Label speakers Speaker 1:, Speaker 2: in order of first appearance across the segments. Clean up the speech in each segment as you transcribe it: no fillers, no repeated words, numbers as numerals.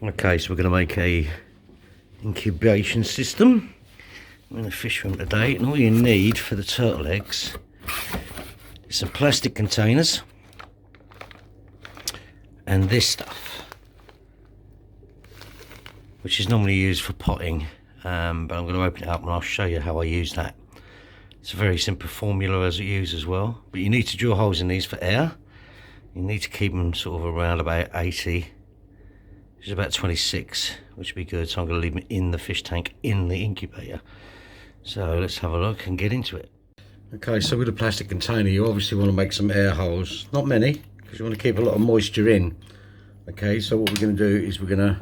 Speaker 1: Okay, so we're going to make a incubation system in the fish room today, and all you need for the turtle eggs is some plastic containers and this stuff, which is normally used for potting, but I'm going to open it up and I'll show you how I use that. It's a very simple formula as it uses as well, but you need to drill holes in these for air. You need to keep them sort of around about 80, which is about 26, which would be good. So I'm going to leave them in the fish tank in the incubator. So let's have a look and get into it. Okay, so with a plastic container, you obviously want to make some air holes. Not many, because you want to keep a lot of moisture in. Okay, so what we're going to do is we're going to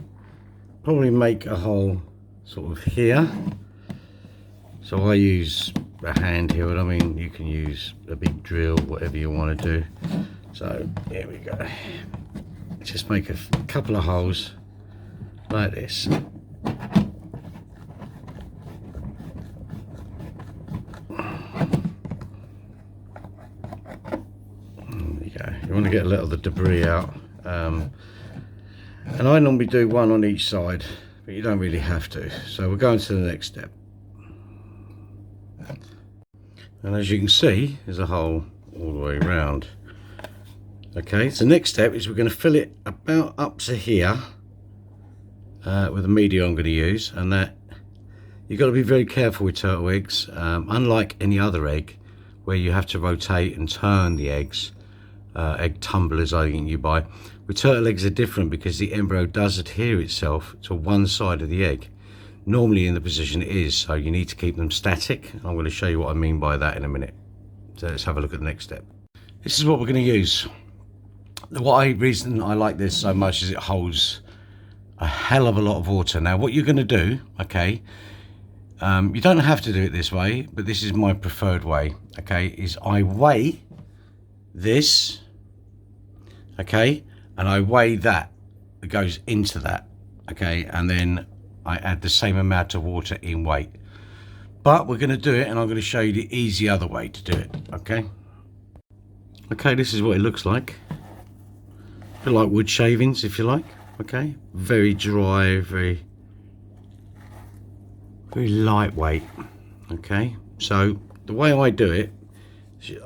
Speaker 1: probably make a hole sort of here. So I use a hand here, but I mean you can use a big drill, whatever you want to do. So here we go. Just make a couple of holes like this. There you go. You want to get a little of the debris out. And I normally do one on each side, but you don't really have to. So we're going to the next step. And as you can see, there's a hole all the way around. Okay, so next step is we're going to fill it about up to here with the media I'm going to use. And that you've got to be very careful with turtle eggs. Unlike any other egg, where you have to rotate and turn the eggs, egg tumblers I think you buy. With turtle eggs are different because the embryo does adhere itself to one side of the egg. Normally in the position it is, so you need to keep them static. I'm going to show you what I mean by that in a minute. So let's have a look at the next step. This is what we're going to use. The reason I like this so much is it holds a hell of a lot of water. Now what you're going to do, okay, you don't have to do it this way, but this is my preferred way, okay, is I weigh this, okay, and I weigh that goes into that, okay, and then I add the same amount of water in weight. But we're going to do it, and I'm going to show you the easy other way to do it, okay? Okay, this is what it looks like. A bit like wood shavings, if you like, okay? Very dry, very lightweight, okay? So the way I do it,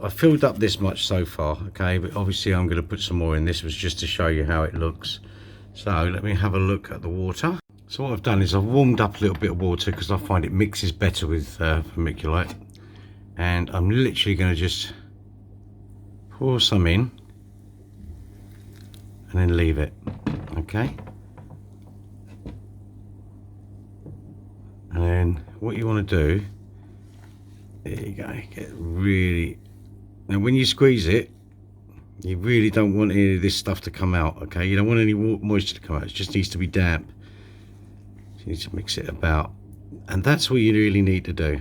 Speaker 1: I filled up this much so far, okay? But obviously I'm going to put some more in. This was just to show you how it looks. So let me have a look at the water. So what I've done is I've warmed up a little bit of water because I find it mixes better with vermiculite, and I'm literally going to just pour some in and then leave it, okay? And then what you want to do, there you go, get really, now when you squeeze it, you really don't want any of this stuff to come out, okay? You don't want any moisture to come out, it just needs to be damp. You need to mix it about, and that's what you really need to do,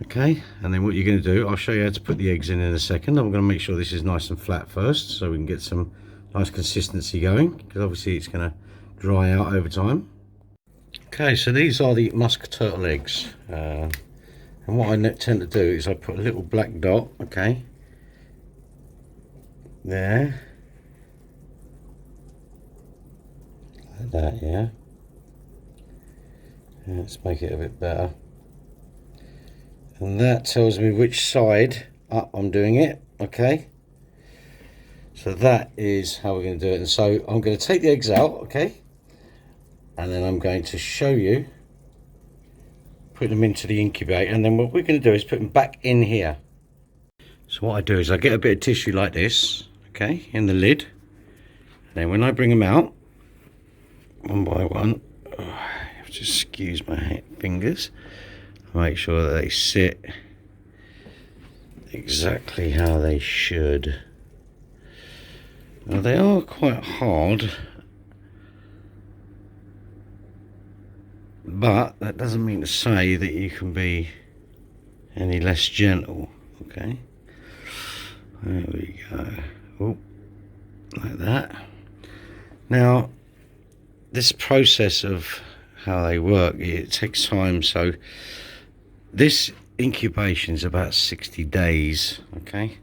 Speaker 1: okay? And then what you're going to do, I'll show you how to put the eggs in a second. I'm going to make sure this is nice and flat first so we can get some nice consistency going, because obviously it's going to dry out over time. Okay, so these are the Musk turtle eggs, and what I tend to do is I put a little black dot, okay, there, like that, yeah. Let's make it a bit better, and that tells me which side up I'm doing it, okay? So that is how we're going to do it. And so I'm going to take the eggs out, okay, and then I'm going to show you put them into the incubator, and then what we're going to do is put them back in here. So what I do is I get a bit of tissue like this, okay, in the lid, and then when I bring them out one by one, just excuse my fingers, make sure that they sit exactly how they should. Now they are quite hard, but that doesn't mean to say that you can be any less gentle, okay? There we go. Oh, like that. Now this process of how they work, it takes time. So this incubation is about 60 days, okay?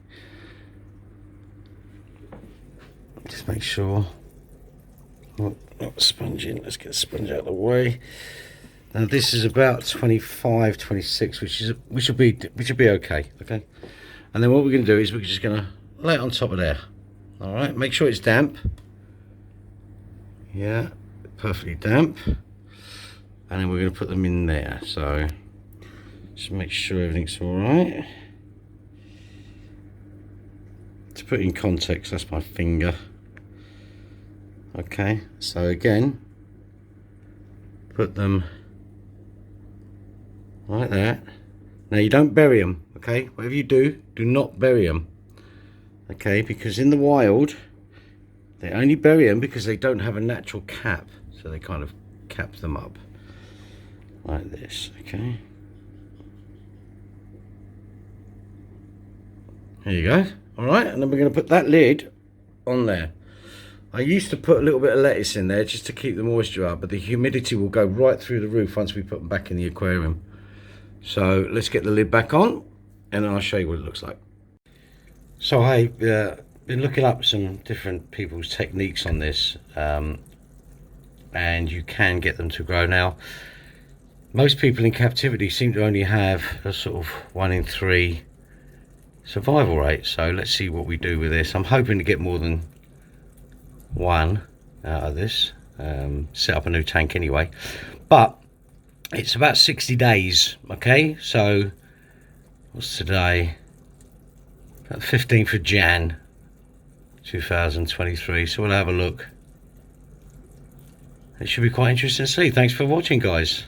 Speaker 1: Just make sure Not sponging. Let's get the sponge out of the way. Now this is about 25, 26, which will be okay. Okay. And then what we're going to do is we're just going to lay it on top of there. All right. Make sure it's damp. Yeah, perfectly damp. And then we're going to put them in there. So just make sure everything's all right. To put it in context, that's my finger. Okay, so again, put them like that. Now you don't bury them, okay? Whatever you do, do not bury them, okay? Because in the wild, they only bury them because they don't have a natural cap, so they kind of cap them up like this, okay? There you go. All right, and then we're going to put that lid on there. I used to put a little bit of lettuce in there just to keep the moisture up, but the humidity will go right through the roof once we put them back in the aquarium. So let's get the lid back on and I'll show you what it looks like. So I've been looking up some different people's techniques on this, and you can get them to grow. Now, most people in captivity seem to only have a sort of 1 in 3 survival rate. So let's see what we do with this. I'm hoping to get more than 1 out of this. Set up a new tank anyway, but it's about 60 days. Okay, so what's today? About 15th of Jan 2023. So we'll have a look. It should be quite interesting to see. Thanks for watching, guys.